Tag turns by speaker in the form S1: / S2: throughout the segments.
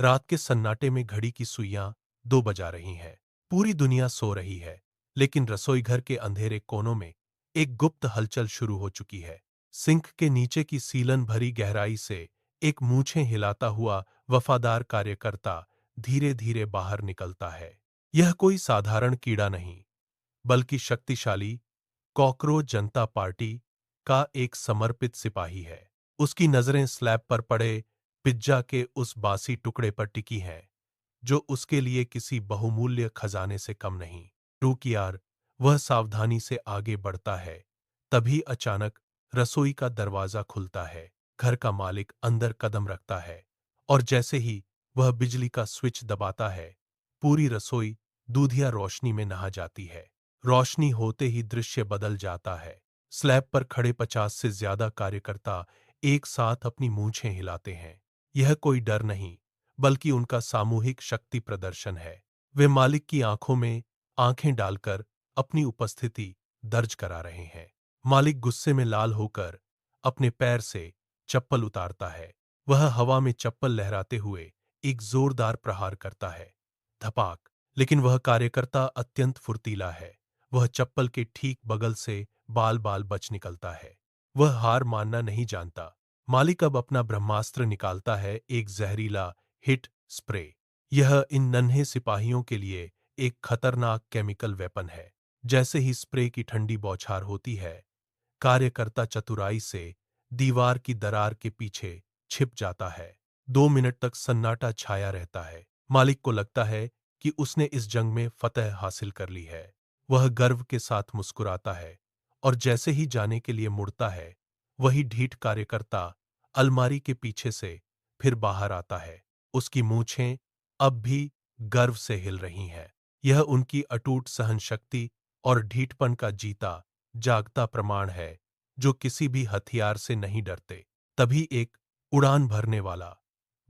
S1: रात के सन्नाटे में घड़ी की सुइयां 2 बजा रही हैं। पूरी दुनिया सो रही है, लेकिन रसोई घर के अंधेरे कोनों में एक गुप्त हलचल शुरू हो चुकी है। सिंक के नीचे की सीलन भरी गहराई से एक मूछें हिलाता हुआ वफादार कार्यकर्ता धीरे-धीरे बाहर निकलता है। यह कोई साधारण कीड़ा नहीं, बल्कि शक्तिशाली कॉकरोच जनता पार्टी का एक समर्पित सिपाही है। उसकी नजरें स्लैब पर पड़े पिज्जा के उस बासी टुकड़े पर टिकी हैं, जो उसके लिए किसी बहुमूल्य खजाने से कम नहीं। रुक यार, वह सावधानी से आगे बढ़ता है। तभी अचानक रसोई का दरवाजा खुलता है। घर का मालिक अंदर कदम रखता है, और जैसे ही वह बिजली का स्विच दबाता है, पूरी रसोई दूधिया रोशनी में नहा जाती है। रोशनी होते ही दृश्य बदल जाता है। स्लैब पर खड़े 50 से ज्यादा कार्यकर्ता एक साथ अपनी मूंछें हिलाते हैं। यह कोई डर नहीं, बल्कि उनका सामूहिक शक्ति प्रदर्शन है। वे मालिक की आंखों में आंखें डालकर अपनी उपस्थिति दर्ज करा रहे हैं। मालिक गुस्से में लाल होकर अपने पैर से चप्पल उतारता है। वह हवा में चप्पल लहराते हुए एक जोरदार प्रहार करता है। धपाक! लेकिन वह कार्यकर्ता अत्यंत फुर्तीला है। वह चप्पल के ठीक बगल से बाल-बाल बच निकलता है। वह हार मानना नहीं जानता। मालिक अब अपना ब्रह्मास्त्र निकालता है, एक जहरीला हिट स्प्रे। यह इन नन्हे सिपाहियों के लिए एक खतरनाक केमिकल वेपन है। जैसे ही स्प्रे की ठंडी बौछार होती है, कार्यकर्ता चतुराई से दीवार की दरार के पीछे छिप जाता है। 2 मिनट तक सन्नाटा छाया रहता है। मालिक को लगता है कि उसने इस जंग में फतह हासिल कर ली है। वह गर्व के साथ मुस्कुराता है, और जैसे ही जाने के लिए मुड़ता है, वही ढीठ कार्यकर्ता अलमारी के पीछे से फिर बाहर आता है। उसकी मूछें अब भी गर्व से हिल रही हैं। यह उनकी अटूट सहनशक्ति और ढीठपन का जीता जागता प्रमाण है, जो किसी भी हथियार से नहीं डरते। तभी एक उड़ान भरने वाला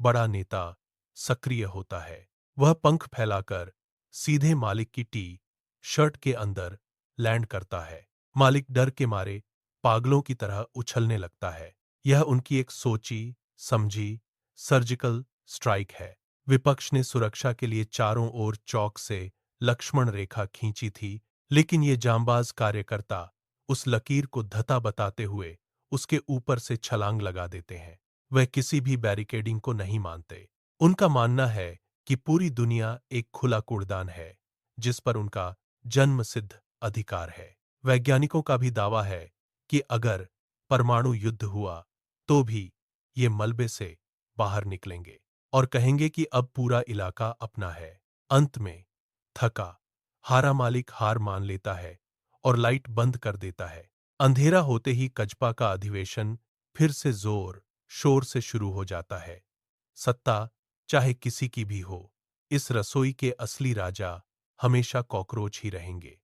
S1: बड़ा नेता सक्रिय होता है। वह पंख फैलाकर सीधे मालिक की टी शर्ट के अंदर लैंड करता है। मालिक डर के मारे पागलों की तरह उछलने लगता है। यह उनकी एक सोची समझी सर्जिकल स्ट्राइक है। विपक्ष ने सुरक्षा के लिए चारों ओर चौक से लक्ष्मण रेखा खींची थी, लेकिन ये जांबाज कार्यकर्ता उस लकीर को धता बताते हुए उसके ऊपर से छलांग लगा देते हैं। वह किसी भी बैरिकेडिंग को नहीं मानते। उनका मानना है कि पूरी दुनिया एक खुला कूड़दान है, जिस पर उनका जन्मसिद्ध अधिकार है। वैज्ञानिकों का भी दावा है कि अगर परमाणु युद्ध हुआ, तो भी ये मलबे से बाहर निकलेंगे और कहेंगे कि अब पूरा इलाका अपना है। अंत में थका हारा मालिक हार मान लेता है और लाइट बंद कर देता है। अंधेरा होते ही कजपा का अधिवेशन फिर से जोर शोर से शुरू हो जाता है। सत्ता चाहे किसी की भी हो, इस रसोई के असली राजा हमेशा कॉकरोच ही रहेंगे।